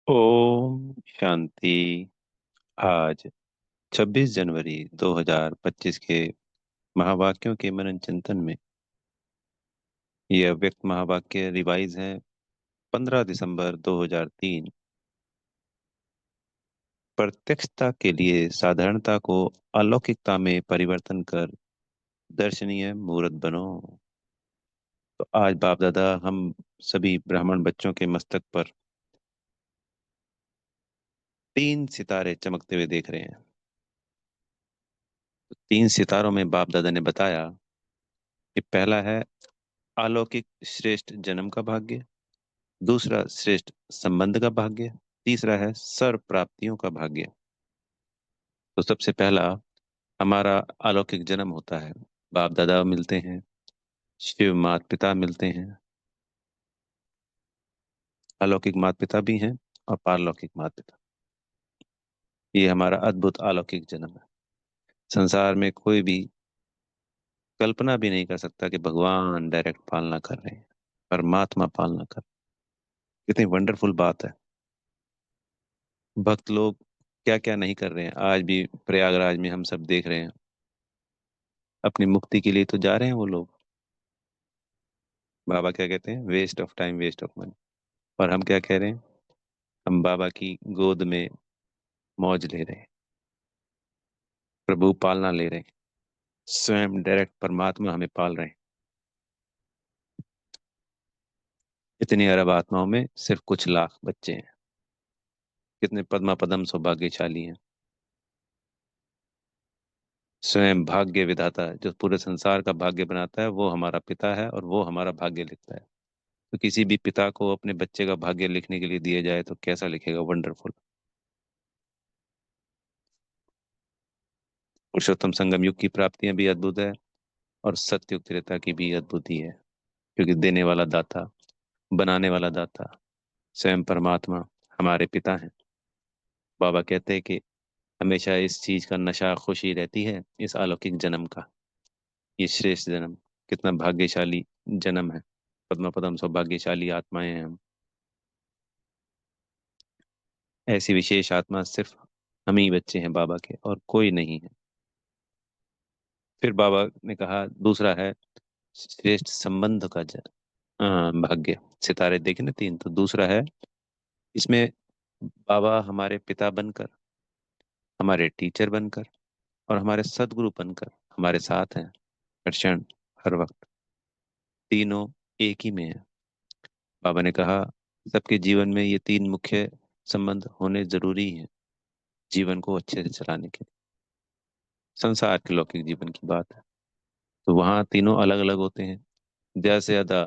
ओम शांति। आज 26 जनवरी 2025 के महावाक्यों के मनन चिंतन में यह व्यक्त महावाक्य रिवाइज है 15 दिसंबर 2003। प्रत्यक्षता के लिए साधारणता को अलौकिकता में परिवर्तन कर दर्शनीय मूर्त बनो। तो आज बाप दादा हम सभी ब्राह्मण बच्चों के मस्तक पर 3 सितारे चमकते हुए देख रहे हैं। 3 सितारों में बाप दादा ने बताया कि पहला है अलौकिक श्रेष्ठ जन्म का भाग्य, दूसरा श्रेष्ठ संबंध का भाग्य, तीसरा है सर्व प्राप्तियों का भाग्य। तो सबसे पहला हमारा अलौकिक जन्म होता है। बाप दादा मिलते हैं, शिव माता पिता मिलते हैं। अलौकिक माता पिता भी हैं और पारलौकिक माता पिता। ये हमारा अद्भुत अलौकिक जन्म है। संसार में कोई भी कल्पना भी नहीं कर सकता कि भगवान डायरेक्ट पालना कर रहे हैं, परमात्मा पालना कर। कितनी वंडरफुल बात है। भक्त लोग क्या क्या नहीं कर रहे हैं। आज भी प्रयागराज में हम सब देख रहे हैं, अपनी मुक्ति के लिए तो जा रहे हैं वो लोग। बाबा क्या कहते हैं? Waste of time, waste of money. और हम क्या कह रहे हैं? हम बाबा की गोद में मौज ले रहे हैं, प्रभु पालना ले रहे हैं। स्वयं डायरेक्ट परमात्मा हमें पाल रहे हैं। इतनी अरब आत्माओं में सिर्फ कुछ लाख बच्चे हैं। कितने पद्मा पदम सौभाग्यशाली हैं। स्वयं भाग्य विधाता जो पूरे संसार का भाग्य बनाता है वो हमारा पिता है और वो हमारा भाग्य लिखता है। तो किसी भी पिता को अपने बच्चे का भाग्य लिखने के लिए दिया जाए तो कैसा लिखेगा? वंडरफुल। पुरुषोत्तम संगम युग की प्राप्तियां भी अद्भुत है और सत्युग त्रेता की भी अद्भुत ही है। क्योंकि देने वाला दाता, बनाने वाला दाता स्वयं परमात्मा हमारे पिता हैं। बाबा कहते हैं कि हमेशा इस चीज का नशा खुशी रहती है, इस अलौकिक जन्म का। ये श्रेष्ठ जन्म, कितना भाग्यशाली जन्म है। पद्म पदम सौभाग्यशाली आत्माएं हैं हम। ऐसी विशेष आत्मा सिर्फ हम ही बच्चे हैं बाबा के, और कोई नहीं है। फिर बाबा ने कहा दूसरा है श्रेष्ठ संबंध का भाग्य। सितारे देखे ना 3, तो दूसरा है इसमें बाबा हमारे पिता बनकर, हमारे टीचर बनकर और हमारे सदगुरु बनकर हमारे साथ हैं हर क्षण, हर वक्त। तीनों एक ही में है। बाबा ने कहा सबके जीवन में ये 3 मुख्य संबंध होने जरूरी हैं जीवन को अच्छे से चलाने के लिए। संसार के लौकिक जीवन की बात है तो वहाँ तीनों अलग अलग होते हैं। ज्यादा से ज्यादा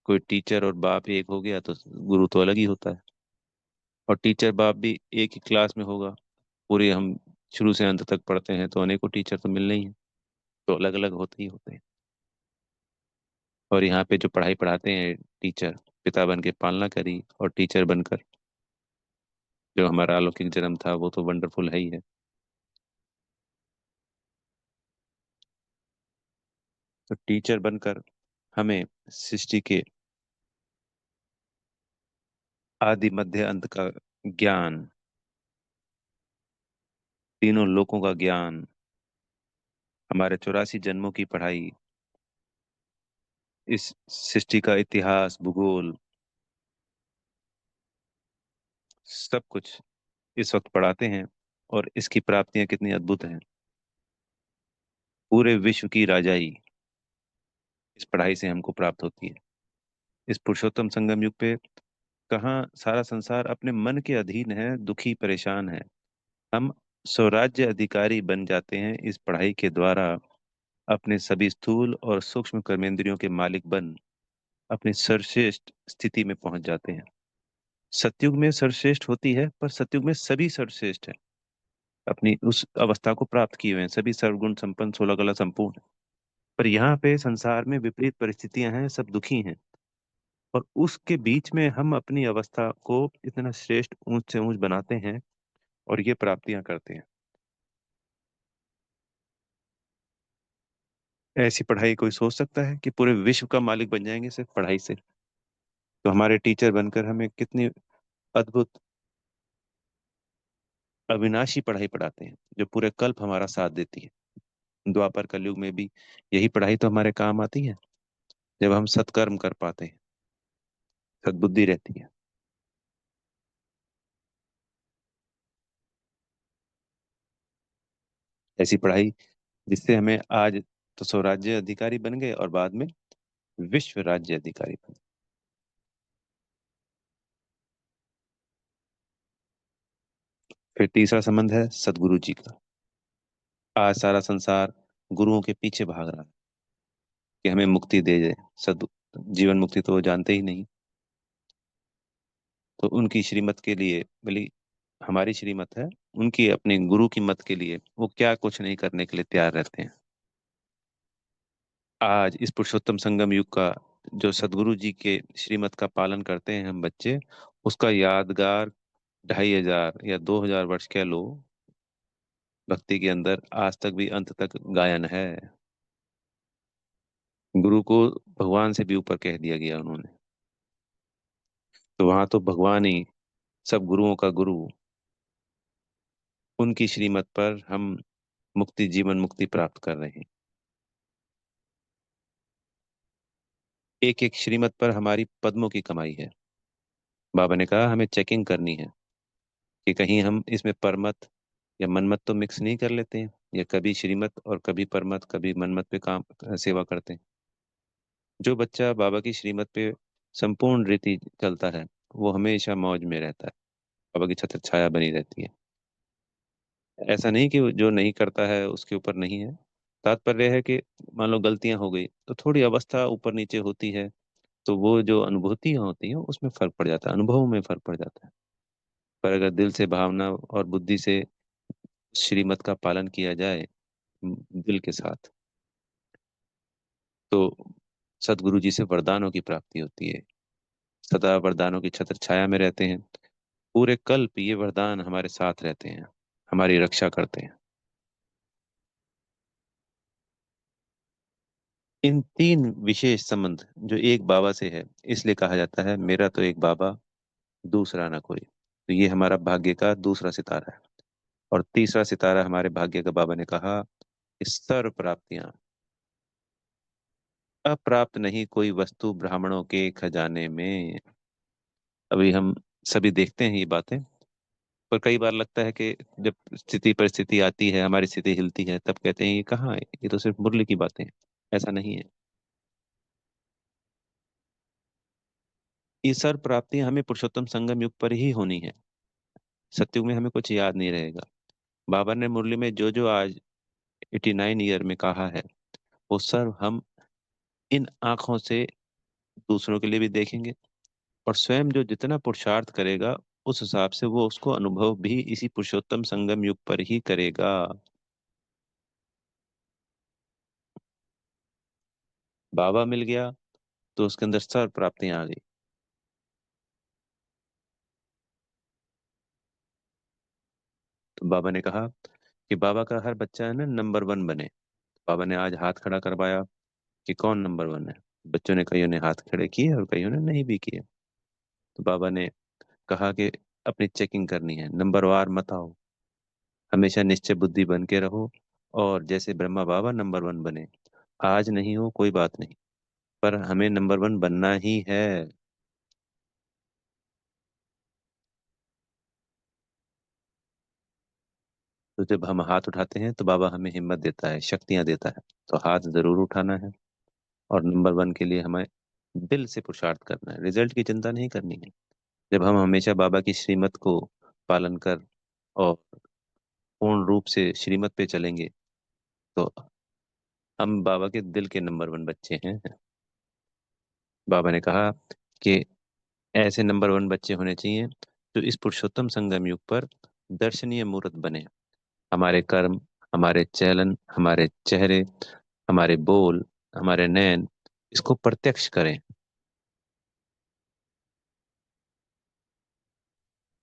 कोई टीचर और बाप एक हो गया तो गुरु तो अलग ही होता है। और टीचर बाप भी एक ही क्लास में होगा। पूरे हम शुरू से अंत तक पढ़ते हैं तो अनेकों टीचर तो मिलने ही हैं, तो अलग अलग होते ही होते हैं। और यहाँ पे जो पढ़ाई पढ़ाते हैं टीचर, पिता बन के पालना करी और टीचर बनकर जो हमारा अलौकिक जन्म था वो तो वंडरफुल है ही है। तो टीचर बनकर हमें सृष्टि के आदि मध्य अंत का ज्ञान, तीनों लोकों का ज्ञान, हमारे 84 जन्मों की पढ़ाई, इस सृष्टि का इतिहास, भूगोल, सब कुछ इस वक्त पढ़ाते हैं। और इसकी प्राप्तियां कितनी अद्भुत हैं। पूरे विश्व की राजाई इस पढ़ाई से हमको प्राप्त होती है। इस पुरुषोत्तम संगम युग पे कहाँ सारा संसार अपने मन के अधीन है, दुखी परेशान है। हम स्वराज्य अधिकारी बन जाते हैं इस पढ़ाई के द्वारा। अपने सभी स्थूल और सूक्ष्म कर्मेंद्रियों के मालिक बन अपनी सर्वश्रेष्ठ स्थिति में पहुंच जाते हैं। सतयुग में सर्वश्रेष्ठ होती है, पर सतयुग में सभी सर्वश्रेष्ठ है। अपनी उस अवस्था को प्राप्त किए हुए हैं, सभी सर्वगुण संपन्न, 16 कला संपूर्ण है। पर यहाँ पे संसार में विपरीत परिस्थितियां हैं, सब दुखी हैं। और उसके बीच में हम अपनी अवस्था को इतना श्रेष्ठ, ऊंच से ऊंच बनाते हैं और ये प्राप्तियां करते हैं। ऐसी पढ़ाई कोई सोच सकता है कि पूरे विश्व का मालिक बन जाएंगे सिर्फ पढ़ाई से? तो हमारे टीचर बनकर हमें कितनी अद्भुत अविनाशी पढ़ाई पढ़ाते हैं जो पूरे कल्प हमारा साथ देती है। द्वापर कलयुग में भी यही पढ़ाई तो हमारे काम आती है, जब हम सत्कर्म कर पाते हैं, सद्बुद्धि रहती है। ऐसी पढ़ाई जिससे हमें आज तो स्वराज्य अधिकारी बन गए और बाद में विश्व राज्य अधिकारी बन गए। फिर तीसरा संबंध है सदगुरु जी का। आज सारा संसार गुरुओं के पीछे भाग रहा है कि हमें मुक्ति दे जाए। सद जीवन मुक्ति तो वो जानते ही नहीं। तो उनकी श्रीमत के लिए, भली हमारी श्रीमत है, उनकी अपने गुरु की मत के लिए वो क्या कुछ नहीं करने के लिए तैयार रहते हैं। आज इस पुरुषोत्तम संगम युग का जो सदगुरु जी के श्रीमत का पालन करते हैं हम बच्चे, उसका यादगार 2500 या 2000 वर्ष कह लो, भक्ति के अंदर आज तक भी अंत तक गायन है। गुरु को भगवान से भी ऊपर कह दिया गया उन्होंने। तो वहां तो भगवान ही सब गुरुओं का गुरु, उनकी श्रीमत पर हम मुक्ति, जीवन मुक्ति प्राप्त कर रहे हैं। एक एक श्रीमत पर हमारी पद्मों की कमाई है। बाबा ने कहा हमें चेकिंग करनी है कि कहीं हम इसमें परमत या मनमत तो मिक्स नहीं कर लेते हैं, या कभी श्रीमत और कभी परमत, कभी मनमत पे काम सेवा करते हैं। जो बच्चा बाबा की श्रीमत पे संपूर्ण रीति चलता है, वो हमेशा मौज में रहता है, बाबा की छत्र छाया बनी रहती है। ऐसा नहीं कि वो जो नहीं करता है उसके ऊपर नहीं है। तात्पर्य है कि मान लो गलतियां हो गई तो थोड़ी अवस्था ऊपर नीचे होती है, तो वो जो अनुभूतियां होती हैं उसमें फर्क पड़ जाता है, अनुभव में फर्क पड़ जाता है। पर अगर दिल से, भावना और बुद्धि से श्रीमत का पालन किया जाए, दिल के साथ, तो सदगुरु जी से वरदानों की प्राप्ति होती है। सदा वरदानों की छत्र छाया में रहते हैं। पूरे कल्प ये वरदान हमारे साथ रहते हैं, हमारी रक्षा करते हैं। इन तीन विशेष संबंध जो एक बाबा से है, इसलिए कहा जाता है मेरा तो एक बाबा, दूसरा ना कोई। तो ये हमारा भाग्य का दूसरा सितारा है। और तीसरा सितारा हमारे भाग्य का, बाबा ने कहा, इस सर्व प्राप्तियां, अप्राप्त नहीं कोई वस्तु ब्राह्मणों के खजाने में। अभी हम सभी देखते हैं ये बातें, पर कई बार लगता है कि जब स्थिति परिस्थिति आती है, हमारी स्थिति हिलती है, तब कहते हैं ये कहाँ है, ये तो सिर्फ मुरली की बातें हैं। ऐसा नहीं है। ये सर्व प्राप्तियां हमें पुरुषोत्तम संगम युग पर ही होनी है। सत्युग में हमें कुछ याद नहीं रहेगा। बाबा ने मुरली में जो जो आज 89 ईयर में कहा है, वो सर्व हम इन आंखों से दूसरों के लिए भी देखेंगे, और स्वयं जो जितना पुरुषार्थ करेगा, उस हिसाब से वो उसको अनुभव भी इसी पुरुषोत्तम संगम युग पर ही करेगा। बाबा मिल गया तो उसके अंदर सर्व प्राप्तियां आ गई। तो बाबा ने कहा कि बाबा का हर बच्चा है ना नंबर वन बने। बाबा ने आज हाथ खड़ा करवाया कि कौन नंबर वन है। बच्चों ने, कईयों ने हाथ खड़े किए और कईयों ने नहीं भी किए। तो बाबा ने कहा कि अपनी चेकिंग करनी है, नंबर वार मत आओ, हमेशा निश्चय बुद्धि बन के रहो। और जैसे ब्रह्मा बाबा नंबर वन बने, आज नहीं हो कोई बात नहीं, पर हमें नंबर वन बनना ही है। तो जब हम हाथ उठाते हैं तो बाबा हमें हिम्मत देता है, शक्तियां देता है। तो हाथ जरूर उठाना है, और नंबर वन के लिए हमें दिल से पुरुषार्थ करना है, रिजल्ट की चिंता नहीं करनी है। जब हम हमेशा बाबा की श्रीमत को पालन कर और पूर्ण रूप से श्रीमत पे चलेंगे, तो हम बाबा के दिल के नंबर वन बच्चे हैं। बाबा ने कहा कि ऐसे नंबर वन बच्चे होने चाहिए जो इस पुरुषोत्तम संगम युग पर दर्शनीय मूर्त बने। हमारे कर्म, हमारे चलन, हमारे चेहरे, हमारे बोल, हमारे नयन इसको प्रत्यक्ष करें।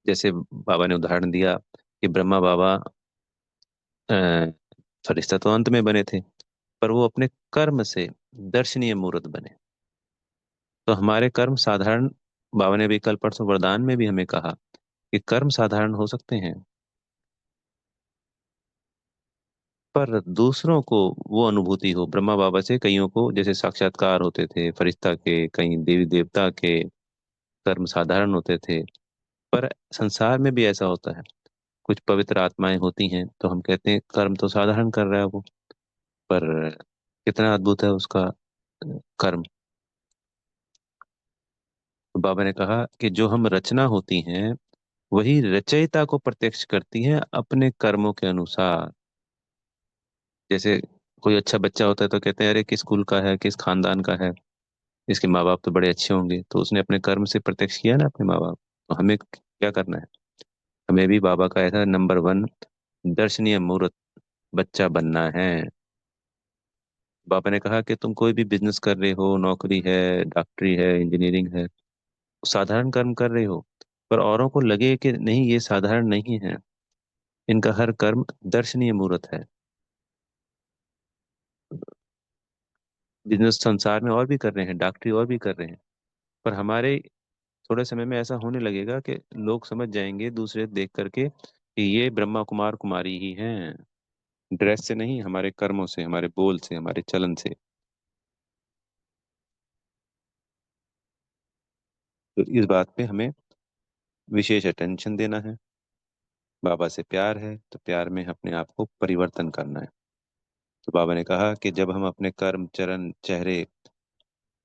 जैसे बाबा ने उदाहरण दिया कि ब्रह्मा बाबा अ, फरिश्ता तो अंत में बने थे, पर वो अपने कर्म से दर्शनीय मूर्त बने। तो हमारे कर्म साधारण, बाबा ने भी कल परसों वरदान में भी हमें कहा कि कर्म साधारण हो सकते हैं, पर दूसरों को वो अनुभूति हो। ब्रह्मा बाबा से कईयों को जैसे साक्षात्कार होते थे फरिश्ता के, कई देवी देवता के कर्म साधारण होते थे। पर संसार में भी ऐसा होता है, कुछ पवित्र आत्माएं होती हैं तो हम कहते हैं कर्म तो साधारण कर रहा है वो, पर कितना अद्भुत है उसका कर्म। तो बाबा ने कहा कि जो हम रचना होती हैं वही रचयिता को प्रत्यक्ष करती हैं अपने कर्मों के अनुसार। जैसे कोई अच्छा बच्चा होता है तो कहते हैं अरे किस कुल का है, किस खानदान का है, इसके माँ बाप तो बड़े अच्छे होंगे, तो उसने अपने कर्म से प्रत्यक्ष किया ना अपने माँ बाप। तो हमें क्या करना है, हमें भी बाबा का ऐसा नंबर वन दर्शनीय मूर्त बच्चा बनना है। बाबा ने कहा कि तुम कोई भी बिजनेस कर रहे हो, नौकरी है, डॉक्टरी है, इंजीनियरिंग है, साधारण कर्म कर रहे हो, पर औरों को लगे कि नहीं ये साधारण नहीं है, इनका हर कर्म दर्शनीय मूर्त है। बिजनेस संसार में और भी कर रहे हैं, डॉक्टरी और भी कर रहे हैं, पर हमारे थोड़े समय में ऐसा होने लगेगा कि लोग समझ जाएंगे दूसरे देख करके कि ये ब्रह्मा कुमार कुमारी ही हैं। ड्रेस से नहीं, हमारे कर्मों से, हमारे बोल से, हमारे चलन से। तो इस बात पे हमें विशेष अटेंशन देना है। बाबा से प्यार है तो प्यार में अपने आप को परिवर्तन करना है। तो बाबा ने कहा कि जब हम अपने कर्म चरण चेहरे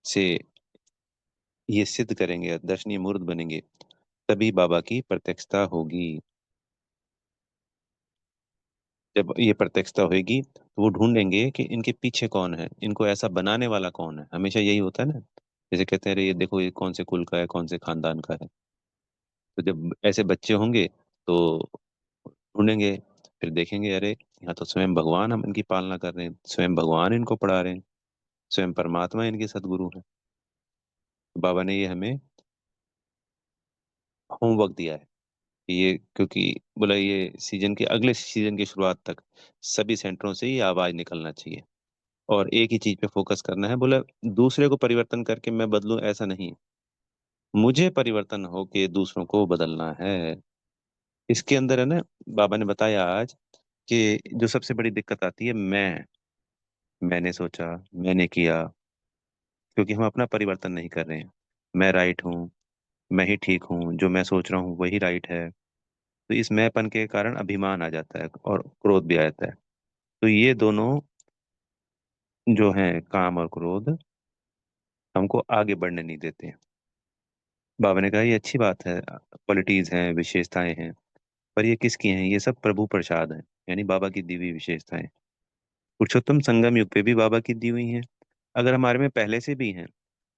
से ये सिद्ध करेंगे, दर्शनीय मूर्त बनेंगे, तभी बाबा की प्रत्यक्षता होगी। जब ये प्रत्यक्षता होगी तो वो ढूंढेंगे कि इनके पीछे कौन है, इनको ऐसा बनाने वाला कौन है। हमेशा यही होता है ना, जैसे कहते हैं अरे ये देखो ये कौन से कुल का है, कौन से खानदान का है। तो जब ऐसे बच्चे होंगे तो ढूंढेंगे, फिर देखेंगे अरे यहाँ तो स्वयं भगवान हम इनकी पालना कर रहे हैं, स्वयं भगवान इनको पढ़ा रहे हैं, स्वयं परमात्मा इनके सदगुरु हैं। तो बाबा ने ये हमें होमवर्क दिया है कि ये, क्योंकि बोला ये सीजन के अगले सीजन की शुरुआत तक सभी सेंटरों से ये आवाज निकलना चाहिए और एक ही चीज पे फोकस करना है। बोला दूसरे को परिवर्तन करके मैं बदलूं ऐसा नहीं, मुझे परिवर्तन हो के दूसरों को बदलना है। इसके अंदर है ना, बाबा ने बताया आज कि जो सबसे बड़ी दिक्कत आती है मैंने सोचा, मैंने किया, क्योंकि हम अपना परिवर्तन नहीं कर रहे हैं। मैं राइट हूँ, मैं ही ठीक हूँ, जो मैं सोच रहा हूँ वही राइट है। तो इस मैंपन के कारण अभिमान आ जाता है और क्रोध भी आ जाता है। तो ये दोनों जो हैं, काम और क्रोध, हमको आगे बढ़ने नहीं देते हैं। बाबा ने कहा ये अच्छी बात है, क्वालिटीज हैं, विशेषताएं हैं, पर ये किसकी हैं, ये सब प्रभु प्रसाद हैं, यानी बाबा की दी हुई विशेषताएं। पुरुषोत्तम संगम युग पे भी बाबा की दी हुई हैं, अगर हमारे में पहले से भी हैं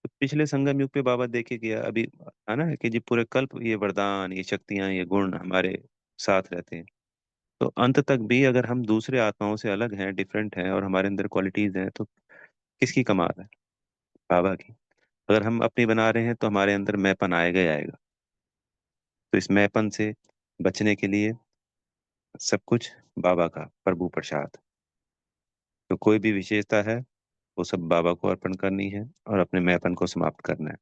तो पिछले संगम युग पे बाबा देखे गया अभी, है ना, कि जी पूरे कल्प ये वरदान, ये शक्तियां, ये गुण हमारे साथ रहते हैं। तो अंत तक भी अगर हम दूसरे आत्माओं से अलग हैं, डिफरेंट हैं, और हमारे अंदर क्वालिटीज हैं, तो किसकी कमाल है, बाबा की। अगर हम अपनी बना रहे हैं तो हमारे अंदर मैपन आएगा ही आएगा। तो इस मैपन से बचने के लिए सब कुछ बाबा का प्रभु प्रसाद। तो कोई भी विशेषता है वो सब बाबा को अर्पण करनी है और अपने मैपन को समाप्त करना है।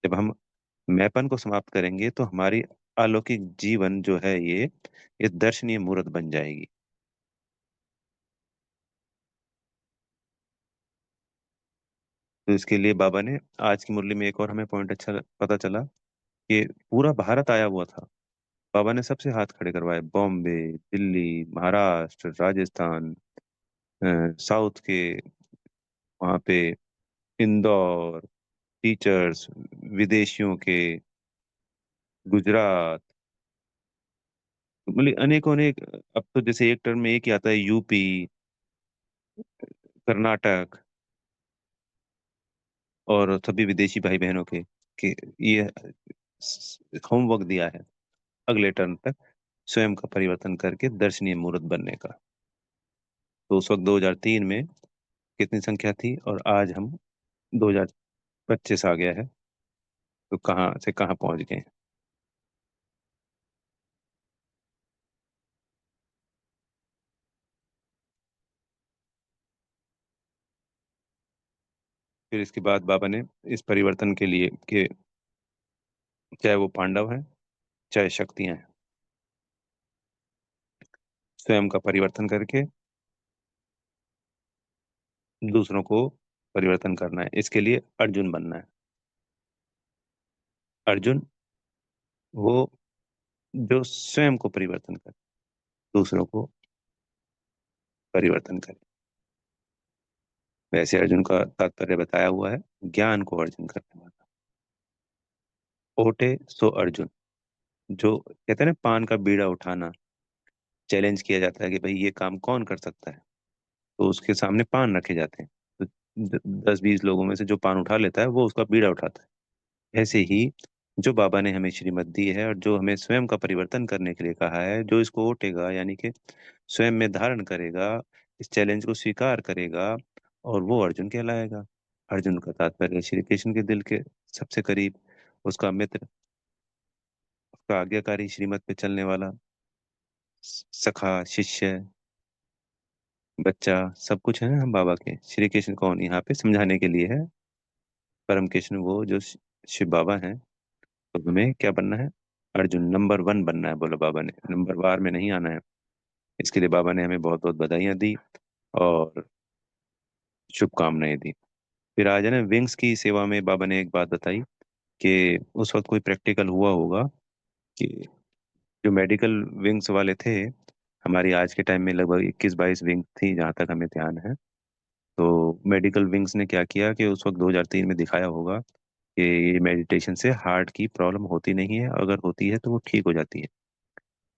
जब हम मैपन को समाप्त करेंगे तो हमारी अलौकिक जीवन जो है ये दर्शनीय मूर्त बन जाएगी। तो इसके लिए बाबा ने आज की मुरली में एक और हमें पॉइंट अच्छा पता चला कि पूरा भारत आया हुआ था। बाबा ने सबसे हाथ खड़े करवाए, बॉम्बे, दिल्ली, महाराष्ट्र, राजस्थान, साउथ के, वहाँ पे इंदौर, टीचर्स, विदेशियों के, गुजरात, मतलब अनेकों अनेक। अब तो जैसे एक टर्म में एक ही आता है, यूपी, कर्नाटक, और सभी विदेशी भाई बहनों के, कि ये होमवर्क दिया है अगले टर्म तक स्वयं का परिवर्तन करके दर्शनीय मूर्त बनने का। तो उस वक्त 2003 में कितनी संख्या थी और आज हम 2025 आ गया है, तो कहाँ से कहाँ पहुंच गए हैं। फिर इसके बाद बाबा ने इस परिवर्तन के लिए कि चाहे वो पांडव हैं, चाहे शक्तियां हैं, स्वयं का परिवर्तन करके दूसरों को परिवर्तन करना है, इसके लिए अर्जुन बनना है। अर्जुन वो जो स्वयं को परिवर्तन करे, दूसरों को परिवर्तन करे। वैसे अर्जुन का तात्पर्य बताया हुआ है, ज्ञान को अर्जुन करने वाला। ओटे सो अर्जुन, जो कहते हैं ना पान का बीड़ा उठाना, चैलेंज किया जाता है कि भाई ये काम कौन कर सकता है, तो उसके सामने पान रखे जाते हैं। तो 10-20 लोगों में से जो पान उठा लेता है वो उसका बीड़ा उठाता है। ऐसे ही जो बाबा ने हमें श्रीमत दी है और जो हमें स्वयं का परिवर्तन करने के लिए कहा है, जो इसको ओटेगा यानी कि स्वयं में धारण करेगा, इस चैलेंज को स्वीकार करेगा, और वो अर्जुन कहलाएगा। अर्जुन का तात्पर्य श्री कृष्ण के दिल के सबसे करीब, उसका मित्र, उसका आज्ञाकारी, श्रीमत पे चलने वाला, सखा, शिष्य, बच्चा, सब कुछ है हम बाबा के। श्री कृष्ण कौन यहाँ पे समझाने के लिए है, परम कृष्ण वो जो शिव बाबा हैं। तो हमें क्या बनना है? अर्जुन नंबर 1 बनना है, बोलो बाबा ने, नंबर वार में नहीं आना है। इसके लिए बाबा ने हमें बहुत बहुत बधाइयां दी और शुभकामनाएं दी। फिर आज है ना विंग्स की सेवा में बाबा ने एक बात बताई कि उस वक्त कोई प्रैक्टिकल हुआ होगा कि जो मेडिकल विंग्स वाले थे, हमारी आज के टाइम में लगभग 21-22 विंग थी जहाँ तक हमें ध्यान है। तो मेडिकल विंग्स ने क्या किया कि उस वक्त 2003 में दिखाया होगा कि ये मेडिटेशन से हार्ट की प्रॉब्लम होती नहीं है, अगर होती है तो वो ठीक हो जाती है।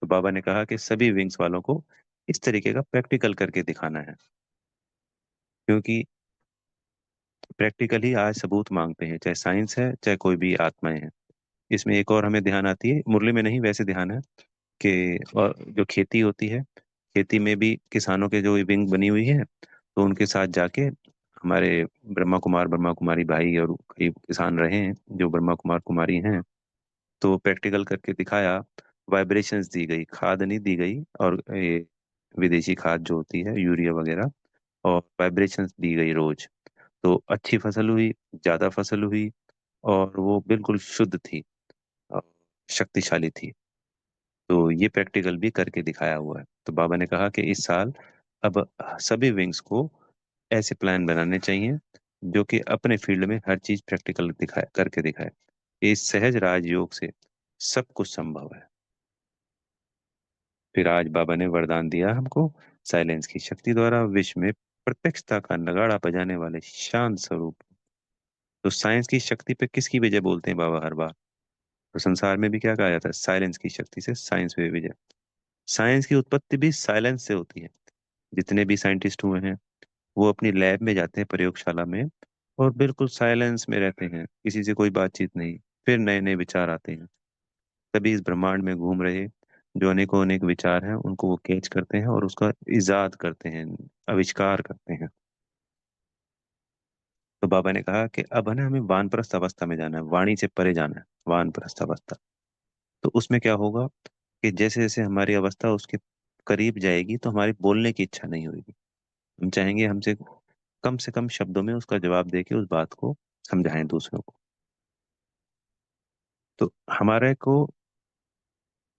तो बाबा ने कहा कि सभी विंग्स वालों को इस तरीके का प्रैक्टिकल करके दिखाना है, क्योंकि प्रैक्टिकल ही आज सबूत मांगते हैं, चाहे साइंस है चाहे कोई भी आत्माएं हैं। इसमें एक और हमें ध्यान आती है, मुरली में नहीं वैसे ध्यान है कि और जो खेती होती है, खेती में भी किसानों के जो विंग बनी हुई है, तो उनके साथ जाके हमारे ब्रह्मा कुमारी भाई और कई किसान रहे हैं जो ब्रह्मा कुमार कुमारी हैं, तो प्रैक्टिकल करके दिखाया। वाइब्रेशंस दी गई, खाद नहीं दी गई, और ये विदेशी खाद जो होती है यूरिया वगैरह, और वाइब्रेशंस दी गई रोज। तो अच्छी फसल हुई, ज्यादा फसल हुई, और वो बिल्कुल शुद्ध थी और शक्तिशाली थी। तो ये प्रैक्टिकल भी करके दिखाया हुआ है। तो बाबा ने कहा कि इस साल अब सभी विंग्स को ऐसे प्लान बनाने चाहिए जो कि अपने फील्ड में हर चीज प्रैक्टिकल दिखाए, करके दिखाए। इस सहज राजयोग से सब कुछ संभव है। फिर आज बाबा ने वरदान दिया हमको, साइलेंस की शक्ति द्वारा विश्व में प्रत्यक्षता का नगाड़ा बजाने वाले शांत स्वरूप। तो साइंस की शक्ति पे किसकी विजय बोलते हैं बाबा हर बार? तो संसार में भी क्या कहा जाता है? साइलेंस की शक्ति से साइंस पे विजय। साइंस की उत्पत्ति भी साइलेंस से होती है। जितने भी साइंटिस्ट हुए हैं, वो अपनी लैब में जाते हैं, प्रयोगशाला में, और बिल्कुल साइलेंस में रहते हैं, किसी से कोई बातचीत नहीं। फिर नए नए विचार आते हैं। तभी इस ब्रह्मांड में घूम रहे जो अनेकों अनेक विचार हैं, उनको वो कैच करते हैं और उसका इजाद करते हैं, आविष्कार करते हैं। तो बाबा ने कहा कि अब है ना हमें वानप्रस्थ अवस्था में जाना है, वाणी से परे जाना है, वानप्रस्थ अवस्था। तो उसमें क्या होगा कि जैसे जैसे हमारी अवस्था उसके करीब जाएगी तो हमारी बोलने की इच्छा नहीं होगी। हम चाहेंगे हमसे कम से कम शब्दों में उसका जवाब देके उस बात को समझाएं दूसरों को। तो हमारे को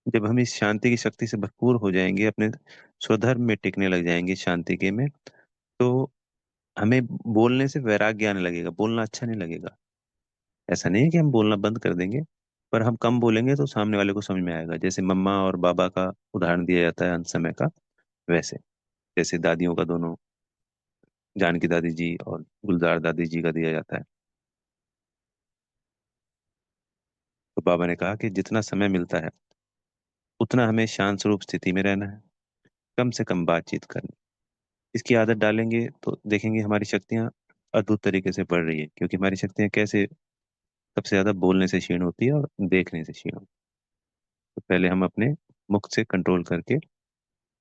जब हम इस शांति की शक्ति से भरपूर हो जाएंगे, अपने स्वधर्म में टिकने लग जाएंगे शांति के में, तो हमें बोलने से वैराग्य आने लगेगा, बोलना अच्छा नहीं लगेगा। ऐसा नहीं है कि हम बोलना बंद कर देंगे, पर हम कम बोलेंगे तो सामने वाले को समझ में आएगा। जैसे मम्मा और बाबा का उदाहरण दिया जाता है अंत समय का, वैसे जैसे दादियों का, दोनों जानकी दादी जी और गुलजार दादी जी का दिया जाता है। तो बाबा ने कहा कि जितना समय मिलता है उतना हमें शांत स्वरूप स्थिति में रहना है, कम से कम बातचीत करनी। इसकी आदत डालेंगे तो देखेंगे हमारी शक्तियां अद्भुत तरीके से बढ़ रही है, क्योंकि हमारी शक्तियां कैसे सबसे ज्यादा बोलने से क्षीण होती है और देखने से क्षीण होती है। तो पहले हम अपने मुख से कंट्रोल करके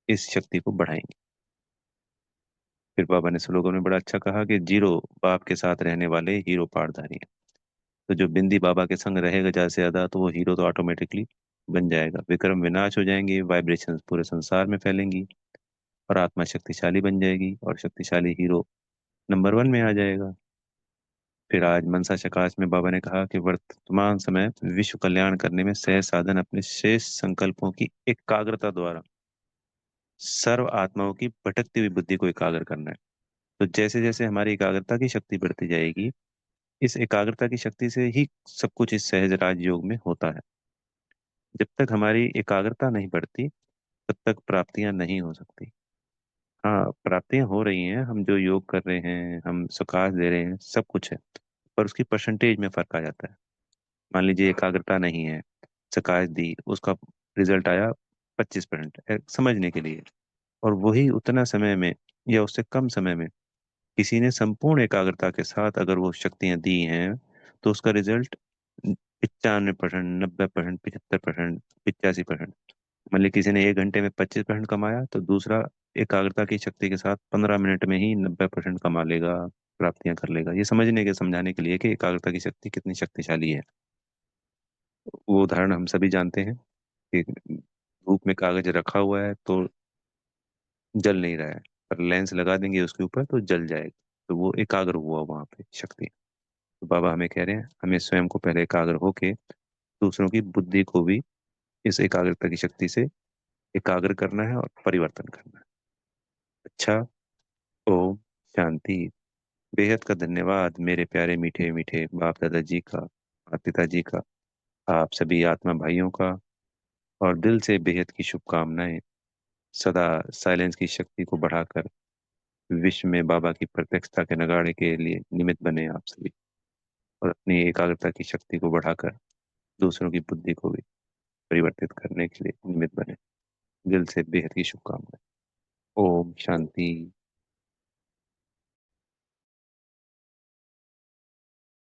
इस शक्ति को बढ़ाएंगे। फिर बाबा ने स्लोगन में बड़ा अच्छा कहा कि जीरो बाप के साथ रहने वाले हीरो पाठधारी हैं। तो जो बिंदी बाबा के संग रहेगा ज्यादा से ज्यादा, तो वो हीरो तो ऑटोमेटिकली बन जाएगा। विक्रम विनाश हो जाएंगे, वाइब्रेशंस पूरे संसार में फैलेंगी, और आत्मा शक्तिशाली बन जाएगी, और शक्तिशाली हीरो नंबर 1 में आ जाएगा। फिर आज मनसा प्रकाश में बाबा ने कहा कि वर्तमान समय विश्व कल्याण करने में सहज साधन अपने शेष संकल्पों की एकाग्रता द्वारा सर्व आत्माओं की भटकती हुई बुद्धि को एकाग्र करना है। तो जैसे जैसे हमारी एकाग्रता की शक्ति बढ़ती जाएगी, इस एकाग्रता की शक्ति से ही सब कुछ इस सहज राजयोग में होता है। जब तक हमारी एकाग्रता नहीं बढ़ती, तब तक प्राप्तियां नहीं हो सकती। हाँ, प्राप्तियां हो रही हैं, हम जो योग कर रहे हैं, हम सुखास दे रहे हैं, सब कुछ है, पर उसकी परसेंटेज में फर्क आ जाता है। मान लीजिए एकाग्रता नहीं है, सुखास दी, उसका रिजल्ट आया 25% समझने के लिए। और वही उतना समय में या उससे कम समय में किसी ने संपूर्ण एकाग्रता के साथ अगर वो शक्तियां दी हैं, तो उसका रिजल्ट 95%, 90%, 75%, 85%। मान ली किसी ने 1 घंटे में 25% कमाया, तो दूसरा एकाग्रता की शक्ति के साथ 15 मिनट में ही 90% कमा लेगा, प्राप्तियां कर लेगा। ये समझने के समझाने के लिए कि एकाग्रता की शक्ति कितनी शक्तिशाली है। वो उदाहरण हम सभी जानते हैं कि धूप में कागज रखा हुआ है तो जल नहीं रहा है, पर लेंस लगा देंगे उसके ऊपर तो जल जाएगा। तो वो एकाग्र हुआ वहां पे शक्ति। तो बाबा हमें कह रहे हैं, हमें स्वयं को पहले एकाग्र होके दूसरों की बुद्धि को भी इस एकाग्रता की शक्ति से एकाग्र करना है और परिवर्तन करना है। अच्छा। ओम शांति। बेहद का धन्यवाद मेरे प्यारे मीठे मीठे बाप दादाजी का, माता पिताजी का, आप सभी आत्मा भाइयों का, और दिल से बेहद की शुभकामनाएं। सदा साइलेंस की शक्ति को बढ़ाकर विश्व में बाबा की प्रत्यक्षता के नगाड़े के लिए निमित्त बने आप सभी, और अपनी एकाग्रता की शक्ति को बढ़ाकर दूसरों की बुद्धि को भी परिवर्तित करने के लिए निमित्त बने। दिल से बेहद की शुभकामनाएं। ओम शांति।